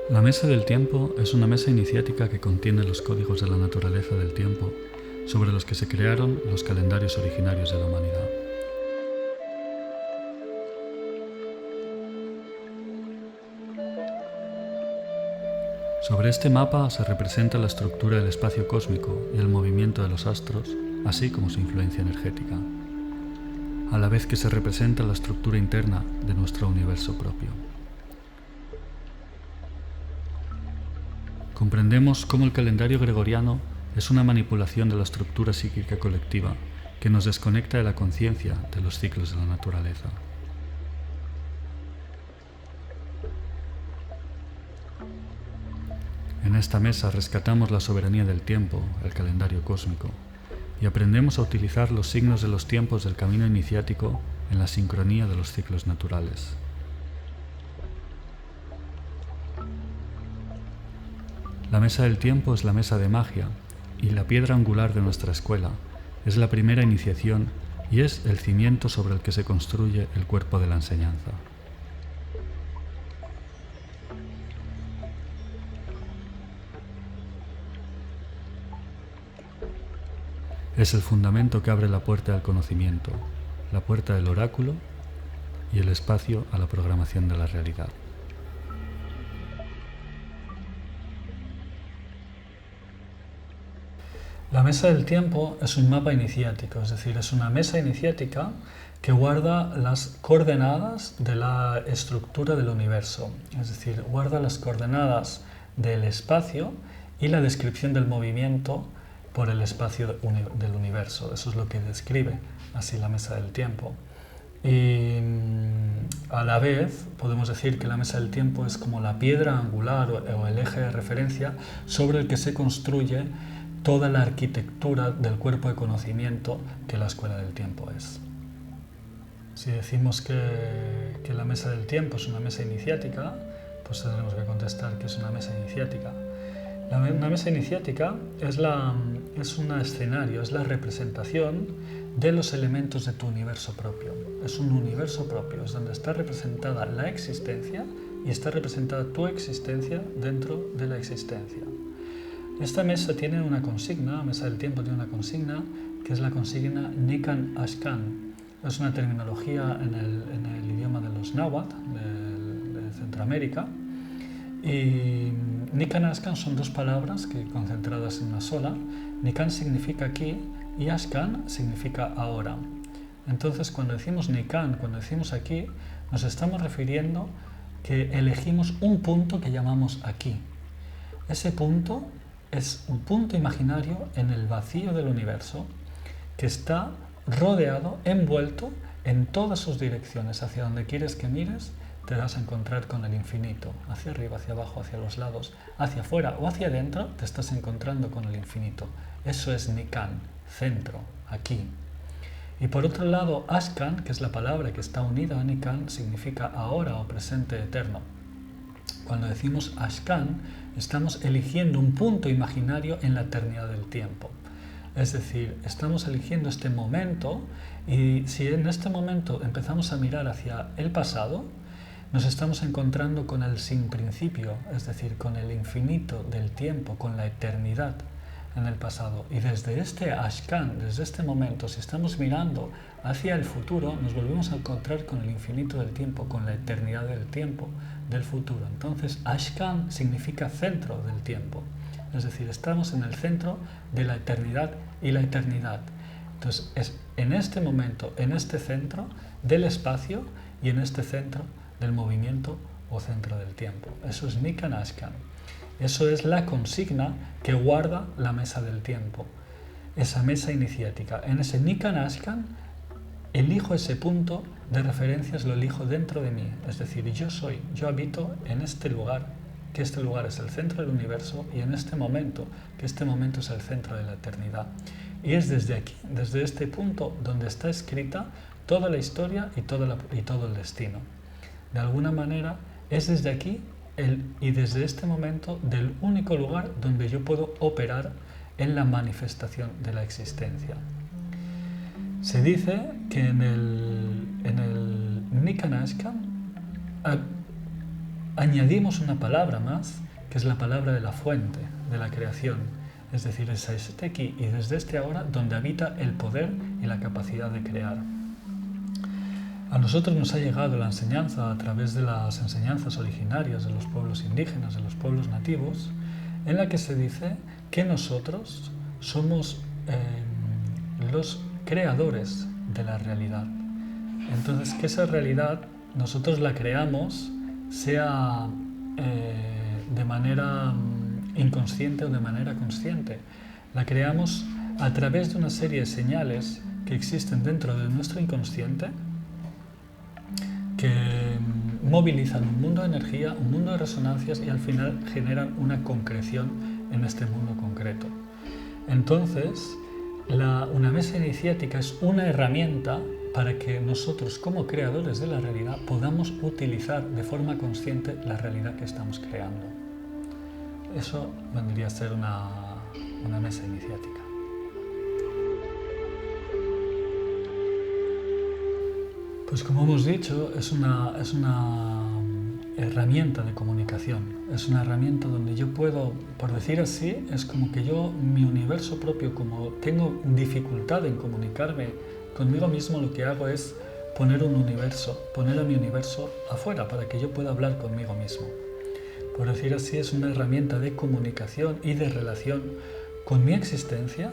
La mesa del tiempo es una mesa iniciática que contiene los códigos de la naturaleza del tiempo, sobre los que se crearon los calendarios originarios de la humanidad. Sobre este mapa se representa la estructura del espacio cósmico y el movimiento de los astros, así como su influencia energética, a la vez que se representa la estructura interna de nuestro universo propio. Comprendemos cómo el calendario gregoriano es una manipulación de la estructura psíquica colectiva que nos desconecta de la conciencia de los ciclos de la naturaleza. En esta mesa rescatamos la soberanía del tiempo, el calendario cósmico, y aprendemos a utilizar los signos de los tiempos del camino iniciático en la sincronía de los ciclos naturales. La mesa del tiempo es la mesa de magia y la piedra angular de nuestra escuela. Es la primera iniciación y es el cimiento sobre el que se construye el cuerpo de la enseñanza. Es el fundamento que abre la puerta al conocimiento, la puerta del oráculo y el espacio a la programación de la realidad. La mesa del tiempo es un mapa iniciático, es decir, es una mesa iniciática que guarda las coordenadas de la estructura del universo, es decir, guarda las coordenadas del espacio y la descripción del movimiento por el espacio del universo. Eso es lo que describe así la mesa del tiempo. Y a la vez podemos decir que la mesa del tiempo es como la piedra angular o el eje de referencia sobre el que se construye toda la arquitectura del cuerpo de conocimiento que la escuela del tiempo es. Si decimos que la mesa del tiempo es una mesa iniciática, pues tendremos que contestar que es una mesa iniciática. Una mesa iniciática es un escenario, es la representación de los elementos de tu universo propio. Es un universo propio, es donde está representada la existencia y está representada tu existencia dentro de la existencia. Esta mesa tiene una consigna, la mesa del tiempo tiene una consigna, que es la consigna Nikan Ashkan. Es una terminología en el idioma de los náhuatl, de Centroamérica. Y Nikan Ashkan son dos palabras que concentradas en una sola. Nikan significa aquí y Ashkan significa ahora. Entonces, cuando decimos Nikan, cuando decimos aquí, nos estamos refiriendo que elegimos un punto que llamamos aquí. Ese punto es un punto imaginario en el vacío del universo que está rodeado, envuelto en todas sus direcciones. Hacia donde quieres que mires, te vas a encontrar con el infinito. Hacia arriba, hacia abajo, hacia los lados, hacia afuera o hacia adentro, te estás encontrando con el infinito. Eso es Nikan, centro, aquí. Y por otro lado, Ashkan, que es la palabra que está unida a Nikan, significa ahora o presente eterno. Cuando decimos Ashkan, estamos eligiendo un punto imaginario en la eternidad del tiempo. Es decir, estamos eligiendo este momento y si en este momento empezamos a mirar hacia el pasado, nos estamos encontrando con el sin principio, es decir, con el infinito del tiempo, con la eternidad en el pasado. Y desde este Ashkan, desde este momento, si estamos mirando hacia el futuro, nos volvemos a encontrar con el infinito del tiempo, con la eternidad del tiempo, del futuro. Entonces, Ashkan significa centro del tiempo. Es decir, estamos en el centro de la eternidad y la eternidad. Entonces, es en este momento, en este centro del espacio y en este centro del movimiento o centro del tiempo. Eso es Nikan Ashkan. Eso es la consigna que guarda la mesa del tiempo, esa mesa iniciática. En ese Nikan Ashkan elijo ese punto de referencias, lo elijo dentro de mí. Es decir, yo habito en este lugar, que este lugar es el centro del universo, y en este momento, que este momento es el centro de la eternidad. Y es desde aquí, desde este punto, donde está escrita toda la historia y todo el destino. De alguna manera, es desde aquí y desde este momento del único lugar donde yo puedo operar en la manifestación de la existencia. Se dice que en el Nikan Ashkan añadimos una palabra más, que es la palabra de la fuente, de la creación. Es decir, es este aquí y desde este ahora donde habita el poder y la capacidad de crear. A nosotros nos ha llegado la enseñanza a través de las enseñanzas originarias de los pueblos indígenas, de los pueblos nativos, en la que se dice que nosotros somos los creadores de la realidad. Entonces, que esa realidad nosotros la creamos, sea de manera inconsciente o de manera consciente. La creamos a través de una serie de señales que existen dentro de nuestro inconsciente, que movilizan un mundo de energía, un mundo de resonancias y al final generan una concreción en este mundo concreto. Entonces, una mesa iniciática es una herramienta para que nosotros, como creadores de la realidad, podamos utilizar de forma consciente la realidad que estamos creando. Eso vendría a ser una mesa iniciática. Pues como hemos dicho, es una herramienta de comunicación. Es una herramienta donde yo puedo, por decir así, es como que yo, mi universo propio, como tengo dificultad en comunicarme conmigo mismo, lo que hago es poner a mi universo afuera para que yo pueda hablar conmigo mismo. Por decir así, es una herramienta de comunicación y de relación con mi existencia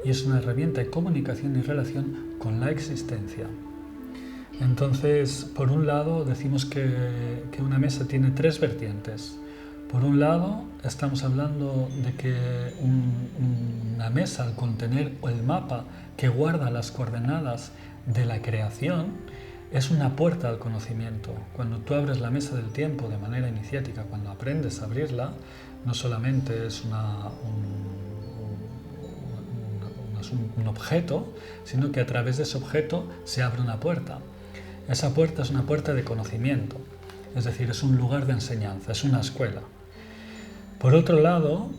y es una herramienta de comunicación y relación con la existencia. Entonces, por un lado, decimos que una mesa tiene tres vertientes. Por un lado, estamos hablando de que una mesa, al contener el mapa que guarda las coordenadas de la creación, es una puerta al conocimiento. Cuando tú abres la mesa del tiempo de manera iniciática, cuando aprendes a abrirla, no solamente es un objeto, sino que a través de ese objeto se abre una puerta. Esa puerta es una puerta de conocimiento, es decir, es un lugar de enseñanza, es una escuela. Por otro lado,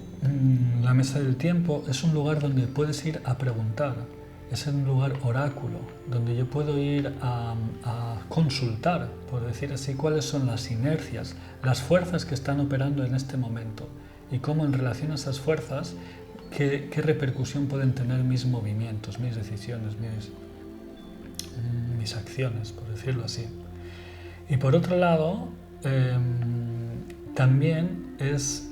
la mesa del tiempo es un lugar donde puedes ir a preguntar, es un lugar oráculo, donde yo puedo ir a consultar, por decir así, cuáles son las inercias, las fuerzas que están operando en este momento y cómo en relación a esas fuerzas, qué repercusión pueden tener mis movimientos, mis decisiones, mis acciones, por decirlo así. Y por otro lado, también es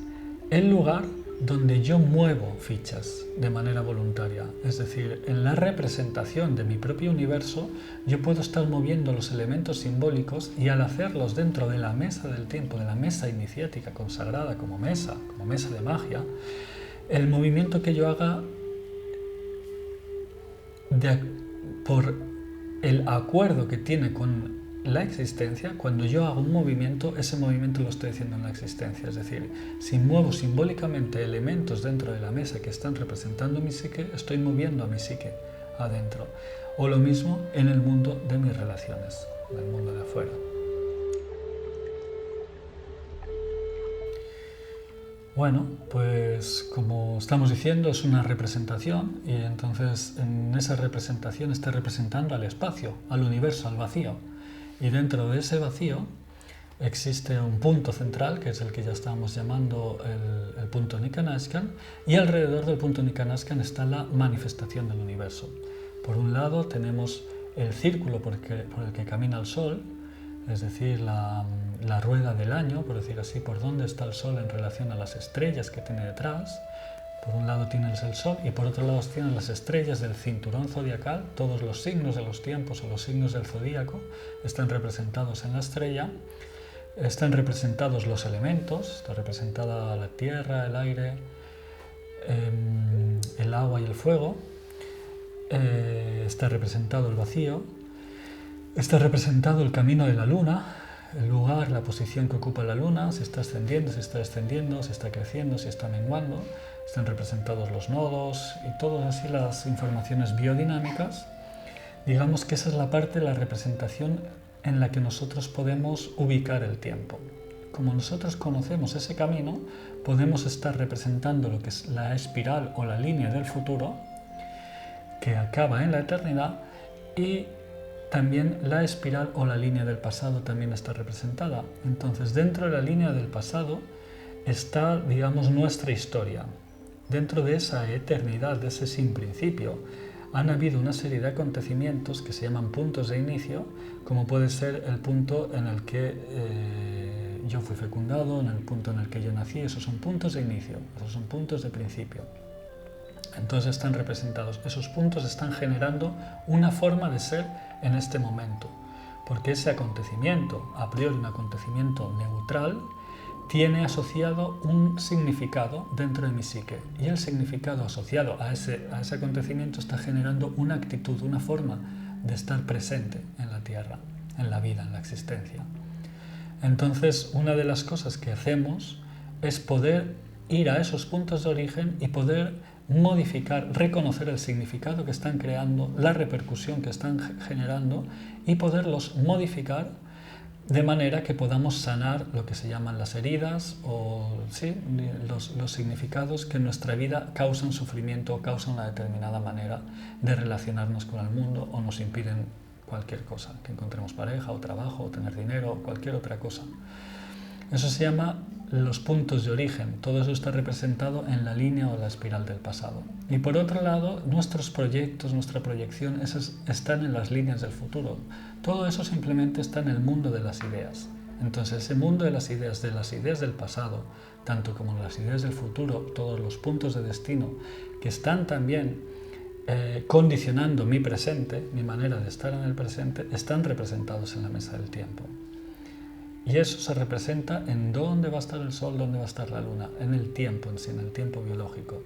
el lugar donde yo muevo fichas de manera voluntaria. Es decir, en la representación de mi propio universo, yo puedo estar moviendo los elementos simbólicos y al hacerlos dentro de la mesa del tiempo, de la mesa iniciática consagrada como mesa de magia, el movimiento que yo haga por el acuerdo que tiene con la existencia, cuando yo hago un movimiento, ese movimiento lo estoy haciendo en la existencia. Es decir, si muevo simbólicamente elementos dentro de la mesa que están representando mi psique, estoy moviendo a mi psique adentro. O lo mismo en el mundo de mis relaciones, en el mundo de afuera. Bueno, pues como estamos diciendo, es una representación y entonces en esa representación está representando al espacio, al universo, al vacío. Y dentro de ese vacío existe un punto central, que es el que ya estábamos llamando el punto Nikanashkan, y alrededor del punto Nikanashkan está la manifestación del universo. Por un lado tenemos el círculo por el que camina el Sol, es decir, la rueda del año, por decir así, por dónde está el Sol en relación a las estrellas que tiene detrás. Por un lado tienes el Sol y por otro lado tienes las estrellas del cinturón zodiacal. Todos los signos de los tiempos o los signos del zodíaco están representados en la estrella. Están representados los elementos, está representada la tierra, el aire, el agua y el fuego. Está representado el vacío. Está representado el camino de la luna, el lugar, la posición que ocupa la luna, si está ascendiendo, si está descendiendo, si está creciendo, si está menguando. Están representados los nodos y todas así las informaciones biodinámicas. Digamos que esa es la parte de la representación en la que nosotros podemos ubicar el tiempo. Como nosotros conocemos ese camino, podemos estar representando lo que es la espiral o la línea del futuro, que acaba en la eternidad, y también la espiral o la línea del pasado también está representada. Entonces, dentro de la línea del pasado está, digamos, nuestra historia. Dentro de esa eternidad, de ese sin principio, han habido una serie de acontecimientos que se llaman puntos de inicio, como puede ser el punto en el que yo fui fecundado, en el punto en el que yo nací. Esos son puntos de inicio, esos son puntos de principio. Entonces están representados. Esos puntos están generando una forma de ser en este momento, porque ese acontecimiento, a priori un acontecimiento neutral, tiene asociado un significado dentro de mi psique, y el significado asociado a ese acontecimiento está generando una actitud, una forma de estar presente en la Tierra, en la vida, en la existencia. Entonces, una de las cosas que hacemos es poder ir a esos puntos de origen y poder modificar, reconocer el significado que están creando, la repercusión que están generando, y poderlos modificar de manera que podamos sanar lo que se llaman las heridas o sí, los significados que en nuestra vida causan sufrimiento o causan una determinada manera de relacionarnos con el mundo o nos impiden cualquier cosa, que encontremos pareja o trabajo o tener dinero o cualquier otra cosa. Eso se llama los puntos de origen. Todo eso está representado en la línea o la espiral del pasado. Y por otro lado, nuestros proyectos, nuestra proyección, esos están en las líneas del futuro. Todo eso simplemente está en el mundo de las ideas. Entonces, ese mundo de las ideas del pasado, tanto como las ideas del futuro, todos los puntos de destino que están también condicionando mi presente, mi manera de estar en el presente, están representados en la mesa del tiempo. Y eso se representa en dónde va a estar el sol, dónde va a estar la luna, en el tiempo en sí, en el tiempo biológico.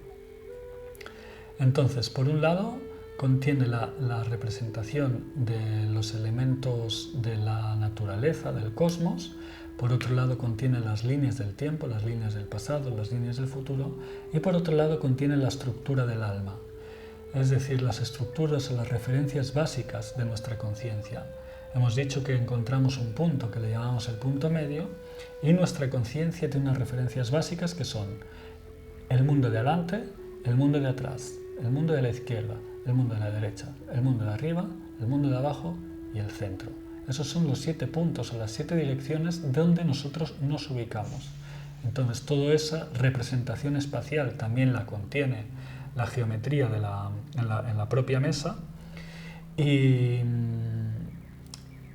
Entonces, por un lado, contiene la representación de los elementos de la naturaleza, del cosmos. Por otro lado, contiene las líneas del tiempo, las líneas del pasado, las líneas del futuro. Y por otro lado, contiene la estructura del alma, es decir, las estructuras o las referencias básicas de nuestra conciencia. Hemos dicho que encontramos un punto que le llamamos el punto medio, y nuestra conciencia tiene unas referencias básicas que son el mundo de adelante, el mundo de atrás, el mundo de la izquierda, el mundo de la derecha, el mundo de arriba, el mundo de abajo y el centro. Esos son los 7 puntos o las 7 direcciones donde nosotros nos ubicamos. Entonces, toda esa representación espacial también la contiene la geometría en la propia mesa,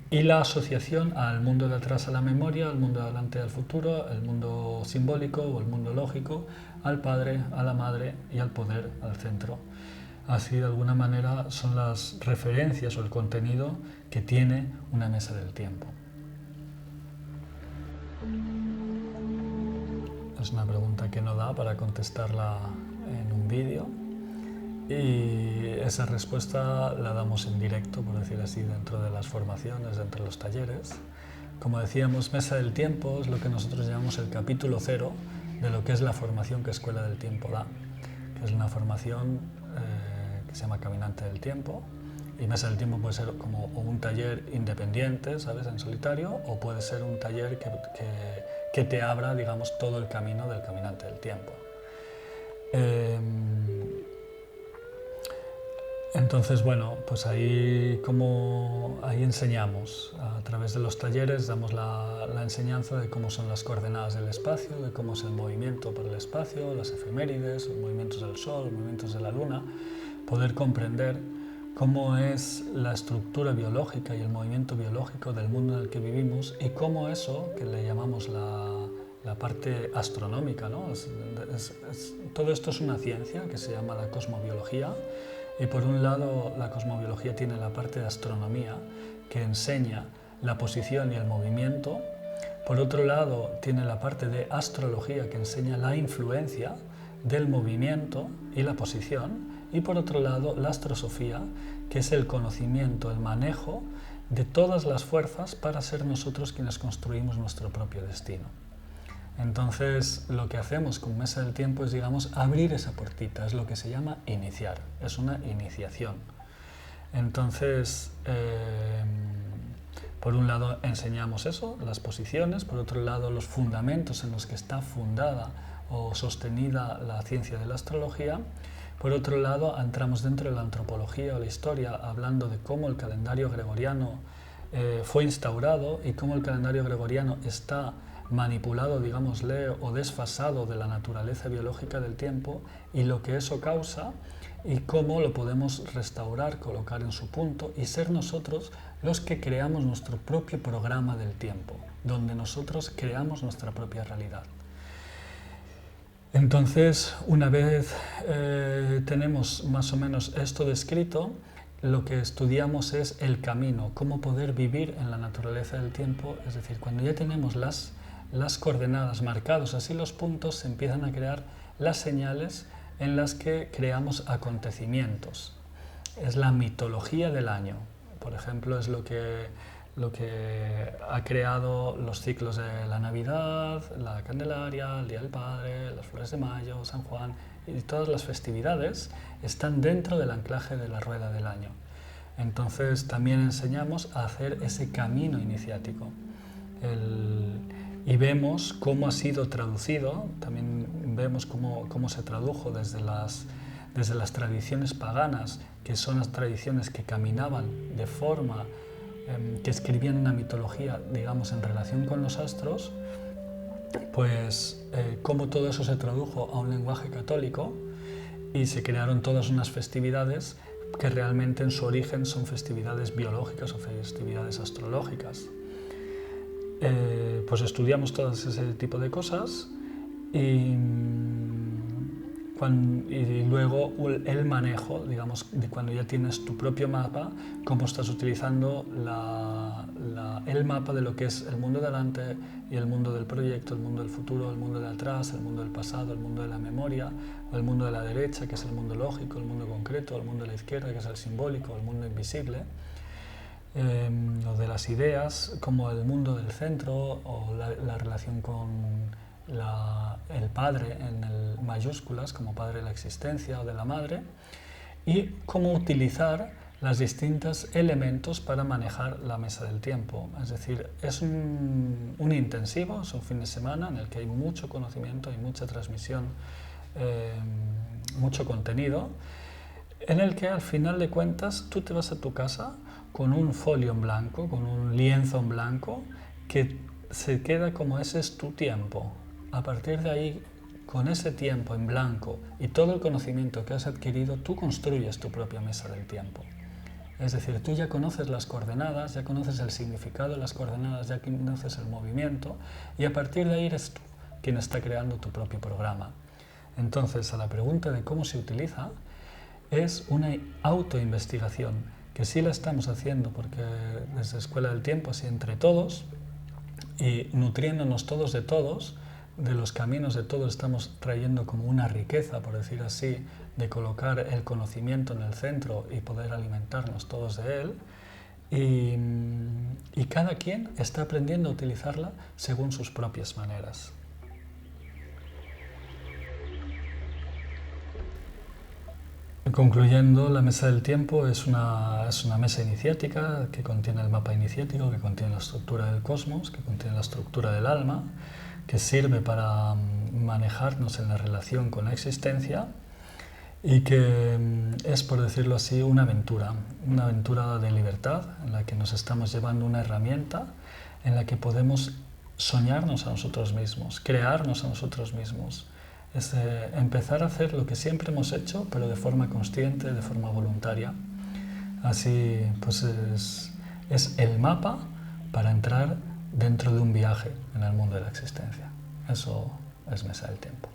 y la asociación al mundo de atrás a la memoria, al mundo de adelante al futuro, el mundo simbólico o el mundo lógico, al padre, a la madre y al poder, al centro. Así, de alguna manera, son las referencias o el contenido que tiene una mesa del tiempo. Es una pregunta que no da para contestarla en un vídeo. Y esa respuesta la damos en directo, por decir así, dentro de las formaciones, dentro de los talleres. Como decíamos, Mesa del Tiempo es lo que nosotros llamamos el capítulo 0 de lo que es la formación que Escuela del Tiempo da, que es una formación que se llama Caminante del Tiempo. Y Mesa del Tiempo puede ser como un taller independiente, ¿sabes?, en solitario, o puede ser un taller que te abra, digamos, todo el camino del Caminante del Tiempo. Entonces, bueno, pues ahí enseñamos, a través de los talleres damos la enseñanza de cómo son las coordenadas del espacio, de cómo es el movimiento por el espacio, las efemérides, los movimientos del sol, los movimientos de la luna, poder comprender cómo es la estructura biológica y el movimiento biológico del mundo en el que vivimos, y cómo eso, que le llamamos la parte astronómica, ¿no? Todo esto es una ciencia que se llama la cosmobiología. Y por un lado, la cosmobiología tiene la parte de astronomía, que enseña la posición y el movimiento. Por otro lado, tiene la parte de astrología, que enseña la influencia del movimiento y la posición. Y por otro lado, la astrosofía, que es el conocimiento, el manejo de todas las fuerzas para ser nosotros quienes construimos nuestro propio destino. Entonces, lo que hacemos con Mesa del Tiempo es, digamos, abrir esa puertita, es lo que se llama iniciar, es una iniciación. Entonces, por un lado enseñamos eso, las posiciones, por otro lado los fundamentos en los que está fundada o sostenida la ciencia de la astrología, Por otro lado, entramos dentro de la antropología o la historia hablando de cómo el calendario gregoriano fue instaurado y cómo el calendario gregoriano está manipulado, digámosle, o desfasado de la naturaleza biológica del tiempo y lo que eso causa y cómo lo podemos restaurar, colocar en su punto y ser nosotros los que creamos nuestro propio programa del tiempo, donde nosotros creamos nuestra propia realidad. Entonces, una vez tenemos más o menos esto descrito, lo que estudiamos es el camino, cómo poder vivir en la naturaleza del tiempo, es decir, cuando ya tenemos las coordenadas marcados, así los puntos, se empiezan a crear las señales en las que creamos acontecimientos. Es la mitología del año, por ejemplo, es lo que ha creado los ciclos de la Navidad, la Candelaria, el Día del Padre, las Flores de Mayo, San Juan, y todas las festividades están dentro del anclaje de la rueda del año. Entonces también enseñamos a hacer ese camino iniciático. Y vemos cómo ha sido traducido, también vemos cómo se tradujo desde las tradiciones paganas, que son las tradiciones que caminaban de forma, que escribían una mitología, digamos, en relación con los astros, pues cómo todo eso se tradujo a un lenguaje católico y se crearon todas unas festividades que realmente en su origen son festividades biológicas o festividades astrológicas. Pues estudiamos todo ese tipo de cosas y luego el manejo, digamos, de cuando ya tienes tu propio mapa, cómo estás utilizando el mapa de lo que es el mundo delante y el mundo del proyecto, el mundo del futuro, el mundo de atrás, el mundo del pasado, el mundo de la memoria, el mundo de la derecha, que es el mundo lógico, el mundo concreto, el mundo de la izquierda, que es el simbólico, el mundo invisible. Lo de las ideas, como el mundo del centro o la relación con el padre en mayúsculas, como padre de la existencia o de la madre, y cómo utilizar los distintos elementos para manejar la mesa del tiempo. Es decir, es un intensivo, es un fin de semana en el que hay mucho conocimiento y mucha transmisión, mucho contenido, en el que al final de cuentas tú te vas a tu casa con un folio en blanco, con un lienzo en blanco, que se queda como ese es tu tiempo. A partir de ahí, con ese tiempo en blanco y todo el conocimiento que has adquirido, tú construyes tu propia mesa del tiempo. Es decir, tú ya conoces las coordenadas, ya conoces el significado de las coordenadas, ya conoces el movimiento y a partir de ahí eres tú quien está creando tu propio programa. Entonces, a la pregunta de cómo se utiliza, es una autoinvestigación que sí la estamos haciendo porque desde Escuela del Tiempo, así entre todos y nutriéndonos todos, de los caminos de todos, estamos trayendo como una riqueza, por decir así, de colocar el conocimiento en el centro y poder alimentarnos todos de él. Y cada quien está aprendiendo a utilizarla según sus propias maneras. Concluyendo, la mesa del tiempo es una mesa iniciática que contiene el mapa iniciático, que contiene la estructura del cosmos, que contiene la estructura del alma, que sirve para manejarnos en la relación con la existencia y que es, por decirlo así, una aventura de libertad en la que nos estamos llevando una herramienta en la que podemos soñarnos a nosotros mismos, crearnos a nosotros mismos. Es empezar a hacer lo que siempre hemos hecho, pero de forma consciente, de forma voluntaria. Así pues es el mapa para entrar dentro de un viaje en el mundo de la existencia. Eso es Mesa del Tiempo.